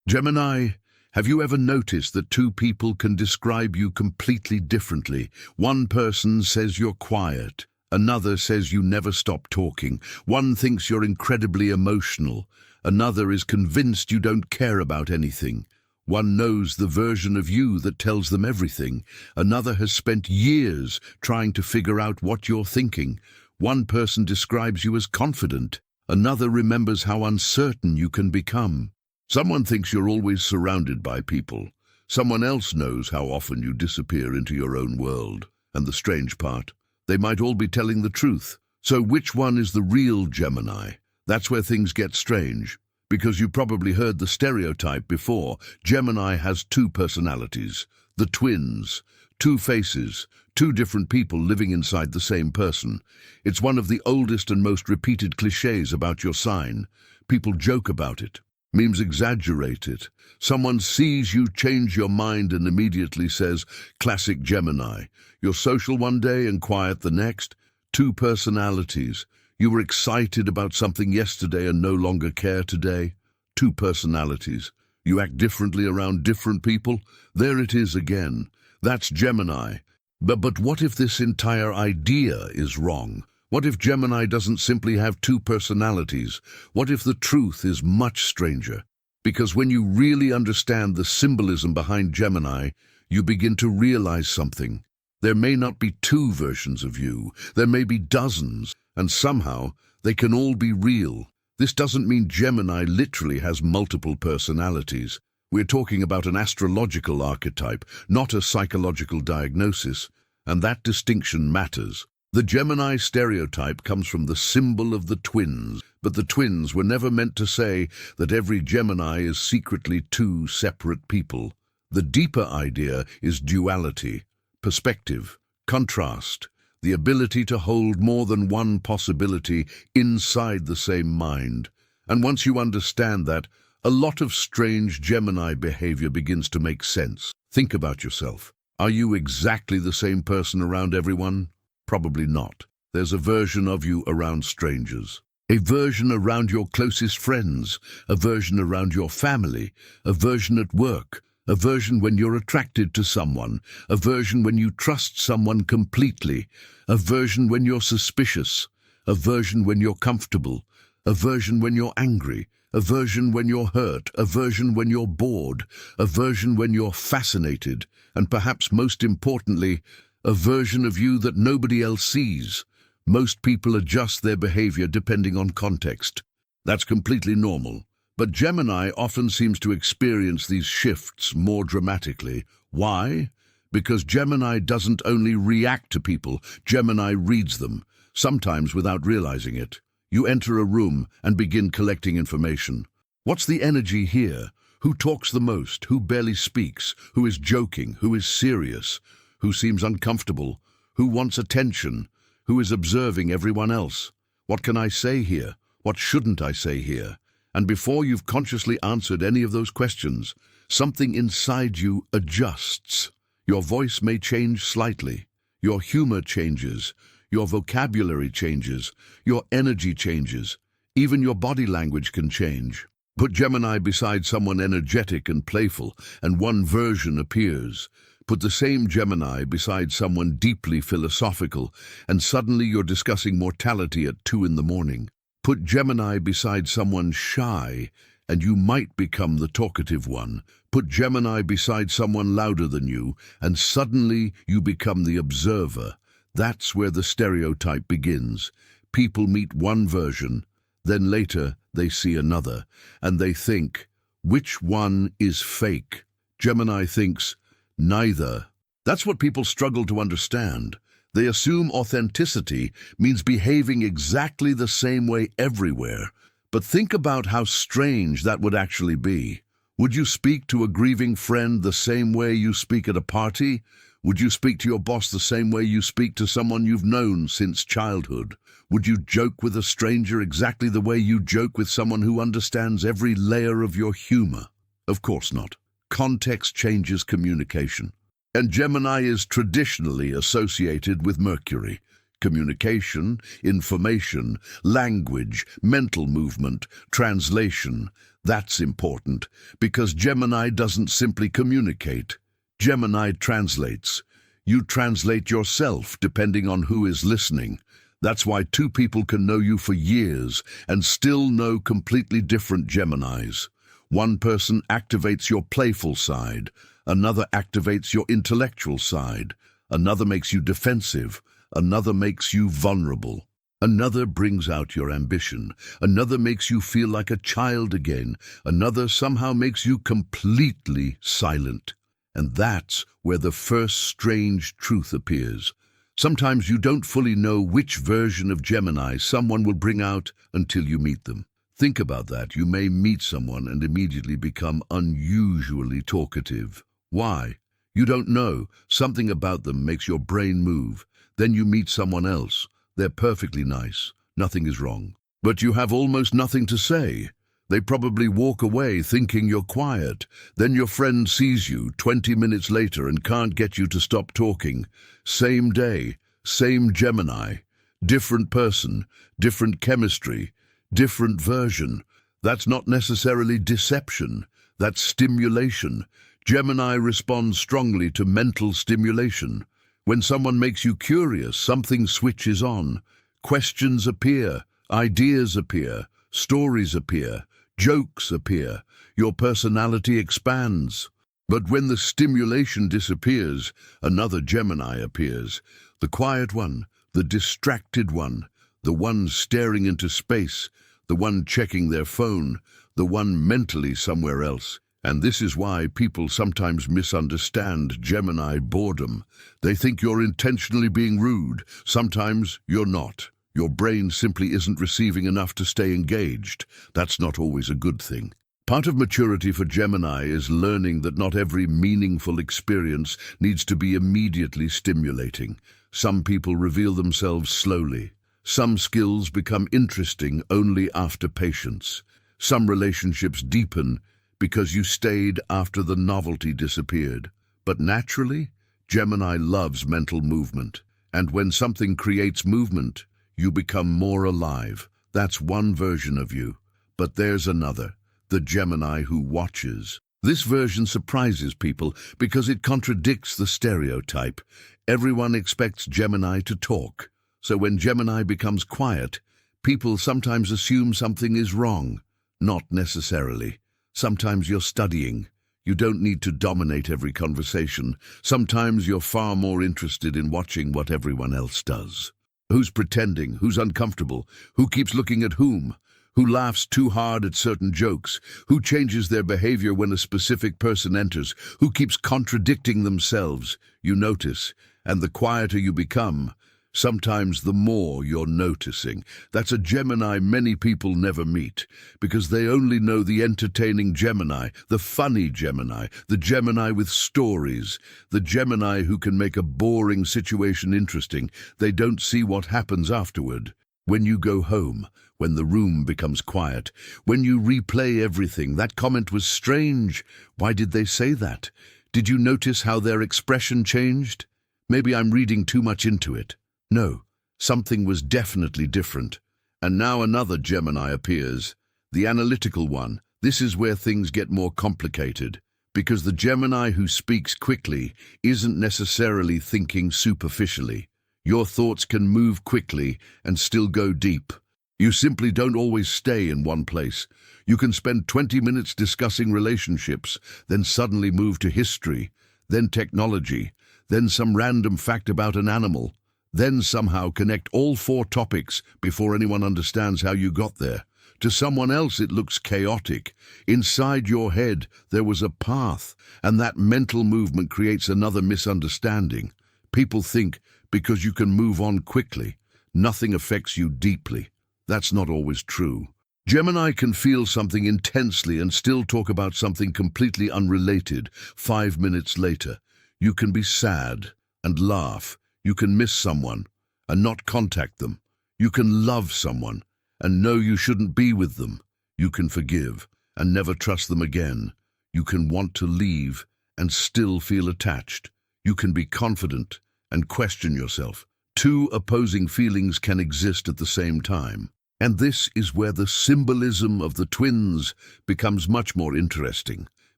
Gemini, have you ever noticed that two people can describe you completely differently? One person says you're quiet, another says you never stop talking. One thinks you're incredibly emotional, another is convinced you don't care about anything. One knows the version of you that tells them everything. Another has spent years trying to figure out what you're thinking. One person describes you as confident, another remembers how uncertain you can become. Someone thinks you're always surrounded by people. Someone else knows how often you disappear into your own world. And the strange part, they might all be telling the truth. So which one is the real Gemini? That's where things get strange. Because you probably heard the stereotype before. Gemini has two personalities, the twins, two faces, two different people living inside the same person. It's one of the oldest and most repeated cliches about your sign. People joke about it. Memes exaggerate it. Someone sees you change your mind and immediately says, classic Gemini. You're social one day and quiet the next. Two personalities. You were excited about something yesterday and no longer care today. Two personalities. You act differently around different people. There it is again. That's Gemini. But what if this entire idea is wrong? What if Gemini doesn't simply have two personalities? What if the truth is much stranger? Because when you really understand the symbolism behind Gemini, you begin to realize something. There may not be two versions of you. There may be dozens, and somehow they can all be real. This doesn't mean Gemini literally has multiple personalities. We're talking about an astrological archetype, not a psychological diagnosis, and that distinction matters. The Gemini stereotype comes from the symbol of the twins, but the twins were never meant to say that every Gemini is secretly two separate people. The deeper idea is duality, perspective, contrast, the ability to hold more than one possibility inside the same mind. And once you understand that, a lot of strange Gemini behavior begins to make sense. Think about yourself. Are you exactly the same person around everyone? Probably not. There's a version of you around strangers, a version around your closest friends, a version around your family, a version at work, a version when you're attracted to someone, a version when you trust someone completely, a version when you're suspicious, a version when you're comfortable, a version when you're angry, a version when you're hurt, a version when you're bored, a version when you're fascinated, and perhaps most importantly, a version of you that nobody else sees. Most people adjust their behavior depending on context. That's completely normal. But Gemini often seems to experience these shifts more dramatically. Why? Because Gemini doesn't only react to people, Gemini reads them, sometimes without realizing it. You enter a room and begin collecting information. What's the energy here? Who talks the most? Who barely speaks? Who is joking? Who is serious? Who seems uncomfortable? Who wants attention? Who is observing everyone else? What can I say here? What shouldn't I say here? And before you've consciously answered any of those questions, something inside you adjusts. Your voice may change slightly. Your humor changes. Your vocabulary changes. Your energy changes. Even your body language can change. Put Gemini beside someone energetic and playful, and one version appears. Put the same Gemini beside someone deeply philosophical, and suddenly you're discussing mortality at 2 in the morning. Put Gemini beside someone shy, and you might become the talkative one. Put Gemini beside someone louder than you, and suddenly you become the observer. That's where the stereotype begins. People meet one version, then later they see another, and they think, which one is fake? Gemini thinks, neither. That's what people struggle to understand. They assume authenticity means behaving exactly the same way everywhere. But think about how strange that would actually be. Would you speak to a grieving friend the same way you speak at a party? Would you speak to your boss the same way you speak to someone you've known since childhood? Would you joke with a stranger exactly the way you joke with someone who understands every layer of your humor? Of course not. Context changes communication. And Gemini is traditionally associated with Mercury. Communication, information, language, mental movement, translation. That's important, because Gemini doesn't simply communicate. Gemini translates. You translate yourself depending on who is listening. That's why two people can know you for years and still know completely different Geminis. One person activates your playful side, another activates your intellectual side, another makes you defensive, another makes you vulnerable. Another brings out your ambition. Another makes you feel like a child again. Another somehow makes you completely silent. And that's where the first strange truth appears. Sometimes you don't fully know which version of Gemini someone will bring out until you meet them. Think about that. You may meet someone and immediately become unusually talkative. Why? You don't know. Something about them makes your brain move. Then you meet someone else. They're perfectly nice. Nothing is wrong. But you have almost nothing to say. They probably walk away thinking you're quiet. Then your friend sees you 20 minutes later and can't get you to stop talking. Same day, same Gemini. Different person, different chemistry, different version. That's not necessarily deception. That's stimulation. Gemini responds strongly to mental stimulation. When someone makes you curious, something switches on. Questions appear, ideas appear, stories appear, jokes appear. Your personality expands. But when the stimulation disappears, another Gemini appears. The quiet one, the distracted one, the one staring into space, the one checking their phone, the one mentally somewhere else. And this is why people sometimes misunderstand Gemini boredom. They think you're intentionally being rude. Sometimes you're not. Your brain simply isn't receiving enough to stay engaged. That's not always a good thing. Part of maturity for Gemini is learning that not every meaningful experience needs to be immediately stimulating. Some people reveal themselves slowly. Some skills become interesting only after patience. Some relationships deepen because you stayed after the novelty disappeared. But naturally, Gemini loves mental movement. And when something creates movement, you become more alive. That's one version of you. But there's another, the Gemini who watches. This version surprises people because it contradicts the stereotype. Everyone expects Gemini to talk. So when Gemini becomes quiet, people sometimes assume something is wrong. Not necessarily. Sometimes you're studying. You don't need to dominate every conversation. Sometimes you're far more interested in watching what everyone else does. Who's pretending? Who's uncomfortable? Who keeps looking at whom? Who laughs too hard at certain jokes? Who changes their behavior when a specific person enters? Who keeps contradicting themselves? You notice, and the quieter you become, sometimes the more you're noticing. That's a Gemini many people never meet, because they only know the entertaining Gemini, the funny Gemini, the Gemini with stories, the Gemini who can make a boring situation interesting. They don't see what happens afterward. When you go home, when the room becomes quiet, when you replay everything, that comment was strange. Why did they say that? Did you notice how their expression changed? Maybe I'm reading too much into it. No, something was definitely different. And now another Gemini appears, the analytical one. This is where things get more complicated, because the Gemini who speaks quickly isn't necessarily thinking superficially. Your thoughts can move quickly and still go deep. You simply don't always stay in one place. You can spend 20 minutes discussing relationships, then suddenly move to history, then technology, then some random fact about an animal. Then somehow connect all four topics before anyone understands how you got there. To someone else it looks chaotic. Inside your head there was a path, and that mental movement creates another misunderstanding. People think because you can move on quickly, nothing affects you deeply. That's not always true. Gemini can feel something intensely and still talk about something completely unrelated 5 minutes later. You can be sad and laugh. You can miss someone and not contact them. You can love someone and know you shouldn't be with them. You can forgive and never trust them again. You can want to leave and still feel attached. You can be confident and question yourself. Two opposing feelings can exist at the same time. And this is where the symbolism of the twins becomes much more interesting.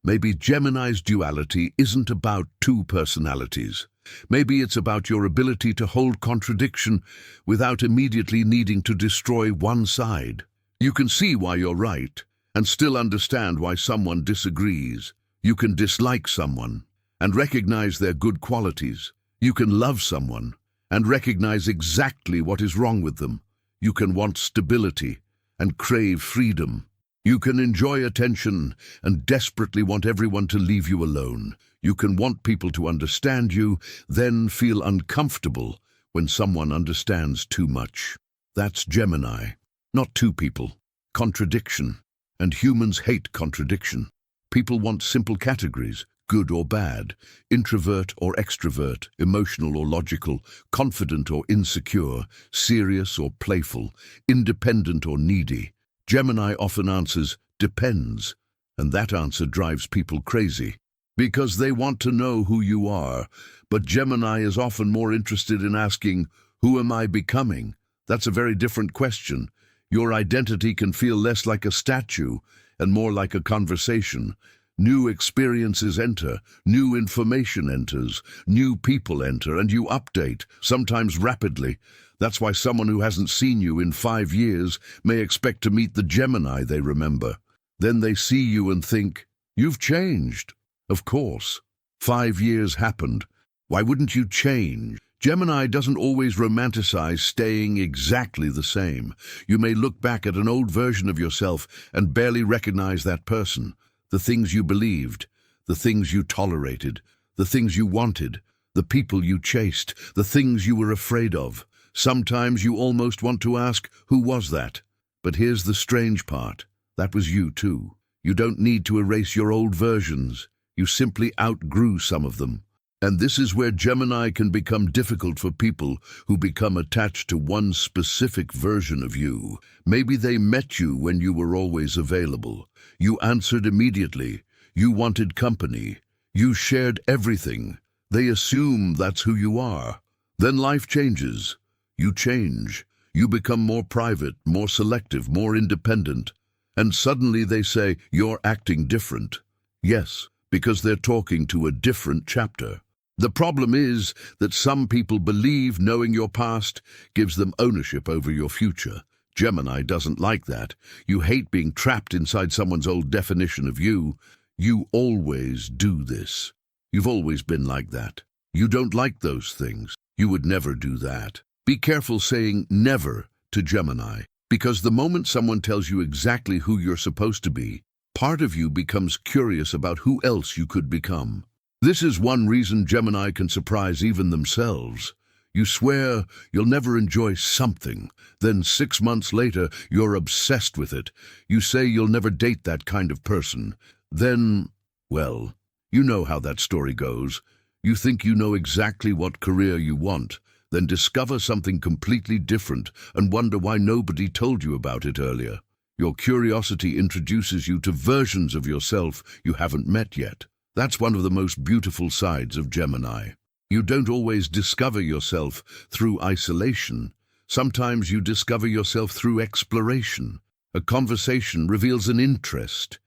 Maybe Gemini's duality isn't about two personalities. Maybe it's about your ability to hold contradiction without immediately needing to destroy one side. You can see why you're right and still understand why someone disagrees. You can dislike someone and recognize their good qualities. You can love someone and recognize exactly what is wrong with them. You can want stability and crave freedom. You can enjoy attention and desperately want everyone to leave you alone. You can want people to understand you, then feel uncomfortable when someone understands too much. That's Gemini, not two people. Contradiction. And humans hate contradiction. People want simple categories, good or bad, introvert or extrovert, emotional or logical, confident or insecure, serious or playful, independent or needy. Gemini often answers, depends, and that answer drives people crazy, because they want to know who you are, but Gemini is often more interested in asking, who am I becoming? That's a very different question. Your identity can feel less like a statue and more like a conversation. New experiences enter, new information enters, new people enter, and you update, sometimes rapidly. That's why someone who hasn't seen you in 5 years may expect to meet the Gemini they remember. Then they see you and think, you've changed. Of course. 5 years happened. Why wouldn't you change? Gemini doesn't always romanticize staying exactly the same. You may look back at an old version of yourself and barely recognize that person. The things you believed, the things you tolerated, the things you wanted, the people you chased, the things you were afraid of. Sometimes you almost want to ask, who was that? But here's the strange part. That was you too. You don't need to erase your old versions. You simply outgrew some of them. And this is where Gemini can become difficult for people who become attached to one specific version of you. Maybe they met you when you were always available. You answered immediately. You wanted company. You shared everything. They assume that's who you are. Then life changes. You change. You become more private, more selective, more independent. And suddenly they say, you're acting different. Yes, because they're talking to a different chapter. The problem is that some people believe knowing your past gives them ownership over your future. Gemini doesn't like that. You hate being trapped inside someone's old definition of you. You always do this. You've always been like that. You don't like those things. You would never do that. Be careful saying never to Gemini, because the moment someone tells you exactly who you're supposed to be, part of you becomes curious about who else you could become. This is one reason Gemini can surprise even themselves. You swear you'll never enjoy something, then 6 months later you're obsessed with it. You say you'll never date that kind of person. Then, well, you know how that story goes. You think you know exactly what career you want, then discover something completely different and wonder why nobody told you about it earlier. Your curiosity introduces you to versions of yourself you haven't met yet. That's one of the most beautiful sides of Gemini. You don't always discover yourself through isolation. Sometimes you discover yourself through exploration. A conversation reveals an interest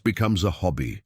becomes a hobby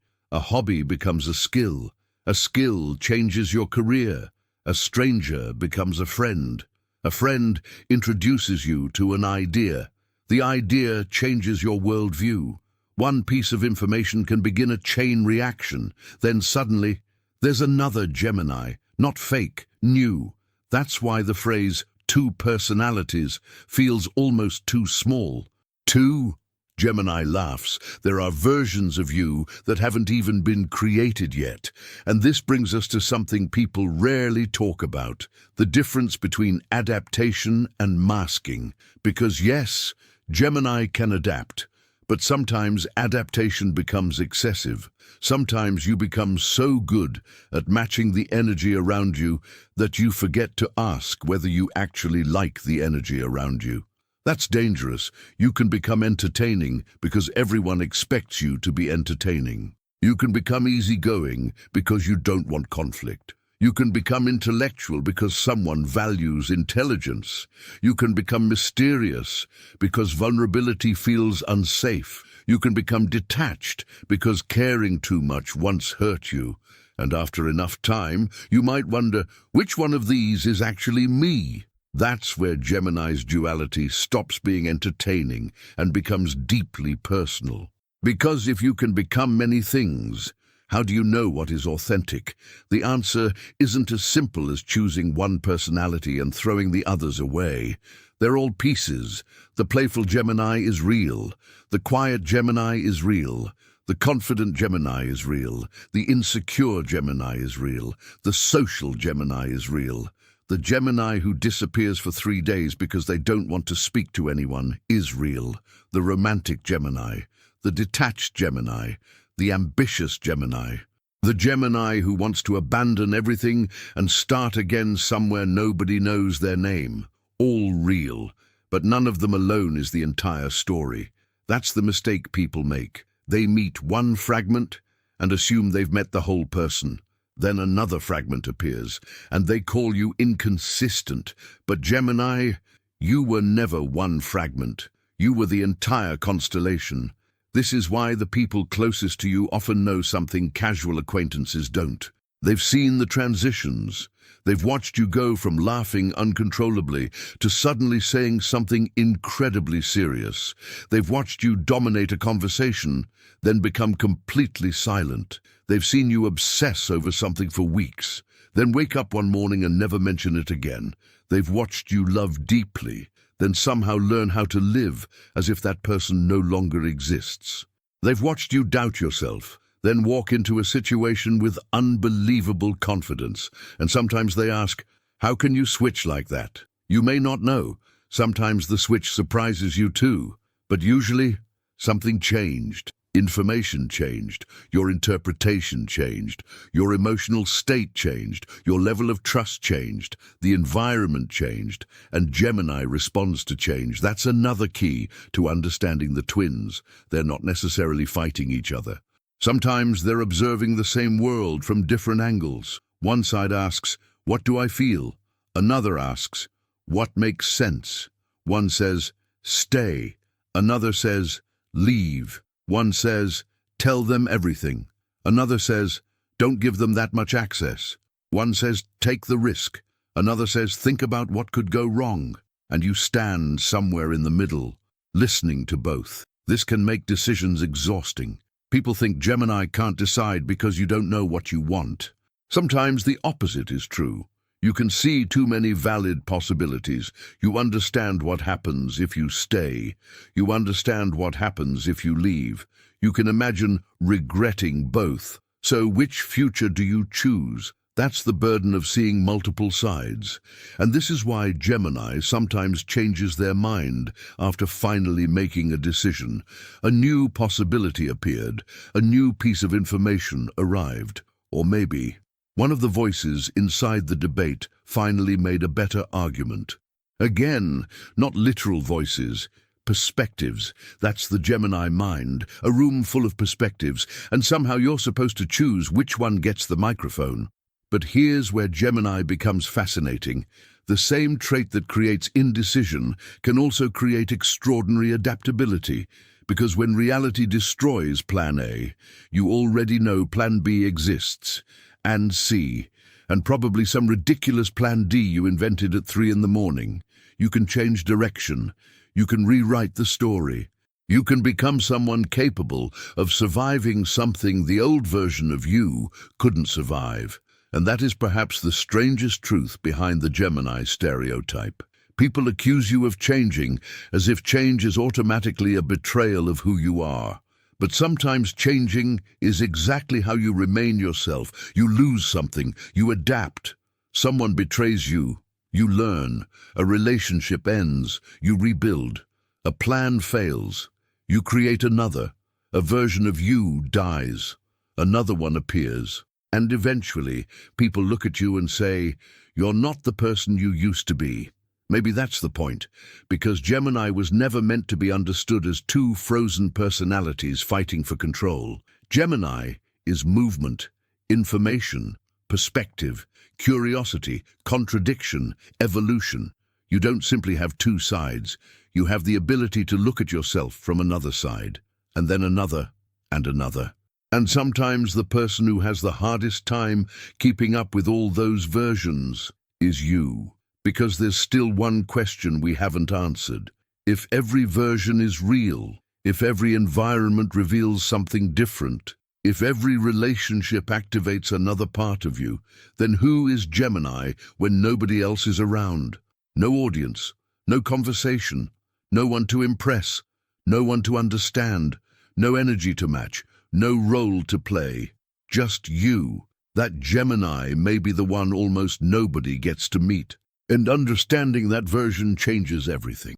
becomes a skill changes your career, a stranger becomes a friend introduces you to an idea, the idea changes your worldview. One piece of information can begin a chain reaction, then suddenly, there's another Gemini, not fake, new. That's why the phrase, two personalities, feels almost too small. Two? Gemini laughs. There are versions of you that haven't even been created yet. And this brings us to something people rarely talk about, the difference between adaptation and masking. Because yes, Gemini can adapt. But sometimes adaptation becomes excessive. Sometimes you become so good at matching the energy around you that you forget to ask whether you actually like the energy around you. That's dangerous. You can become entertaining because everyone expects you to be entertaining. You can become easygoing because you don't want conflict. You can become intellectual because someone values intelligence. You can become mysterious because vulnerability feels unsafe. You can become detached because caring too much once hurt you. And after enough time, you might wonder, which one of these is actually me? That's where Gemini's duality stops being entertaining and becomes deeply personal. Because if you can become many things, how do you know what is authentic? The answer isn't as simple as choosing one personality and throwing the others away. They're all pieces. The playful Gemini is real. The quiet Gemini is real. The confident Gemini is real. The insecure Gemini is real. The social Gemini is real. The Gemini who disappears for 3 days because they don't want to speak to anyone is real. The romantic Gemini. The detached Gemini. The ambitious Gemini. The Gemini who wants to abandon everything and start again somewhere nobody knows their name. All real, but none of them alone is the entire story. That's the mistake people make. They meet one fragment and assume they've met the whole person. Then another fragment appears, and they call you inconsistent. But Gemini, you were never one fragment. You were the entire constellation. This is why the people closest to you often know something casual acquaintances don't. They've seen the transitions. They've watched you go from laughing uncontrollably to suddenly saying something incredibly serious. They've watched you dominate a conversation, then become completely silent. They've seen you obsess over something for weeks, then wake up one morning and never mention it again. They've watched you love deeply, then somehow learn how to live as if that person no longer exists. They've watched you doubt yourself, then walk into a situation with unbelievable confidence. And sometimes they ask, how can you switch like that? You may not know. Sometimes the switch surprises you too. But usually, something changed. Information changed, your interpretation changed, your emotional state changed, your level of trust changed, the environment changed, and Gemini responds to change. That's another key to understanding the twins. They're not necessarily fighting each other. Sometimes they're observing the same world from different angles. One side asks, what do I feel? Another asks, what makes sense? One says, stay. Another says, leave. One says, tell them everything. Another says, don't give them that much access. One says, take the risk. Another says, think about what could go wrong. And you stand somewhere in the middle, listening to both. This can make decisions exhausting. People think Gemini can't decide because you don't know what you want. Sometimes the opposite is true. You can see too many valid possibilities. You understand what happens if you stay. You understand what happens if you leave. You can imagine regretting both. So which future do you choose? That's the burden of seeing multiple sides. And this is why Gemini sometimes changes their mind after finally making a decision. A new possibility appeared. A new piece of information arrived. Or maybe one of the voices inside the debate finally made a better argument. Again, not literal voices, perspectives. That's the Gemini mind, a room full of perspectives, and somehow you're supposed to choose which one gets the microphone. But here's where Gemini becomes fascinating. The same trait that creates indecision can also create extraordinary adaptability, because when reality destroys Plan A, you already know Plan B exists. And C, and probably some ridiculous Plan D you invented at 3 in the morning. You can change direction. You can rewrite the story. You can become someone capable of surviving something the old version of you couldn't survive. And that is perhaps the strangest truth behind the Gemini stereotype. People accuse you of changing as if change is automatically a betrayal of who you are. But sometimes changing is exactly how you remain yourself. You lose something, you adapt. Someone betrays you, you learn. A relationship ends, you rebuild. A plan fails, you create another. A version of you dies, another one appears. And eventually, people look at you and say, you're not the person you used to be. Maybe that's the point, because Gemini was never meant to be understood as two frozen personalities fighting for control. Gemini is movement, information, perspective, curiosity, contradiction, evolution. You don't simply have two sides. You have the ability to look at yourself from another side, and then another, and another. And sometimes the person who has the hardest time keeping up with all those versions is you. Because there's still one question we haven't answered. If every version is real, if every environment reveals something different, if every relationship activates another part of you, then who is Gemini when nobody else is around? No audience, no conversation, no one to impress, no one to understand, no energy to match, no role to play. Just you. That Gemini may be the one almost nobody gets to meet. And understanding that version changes everything.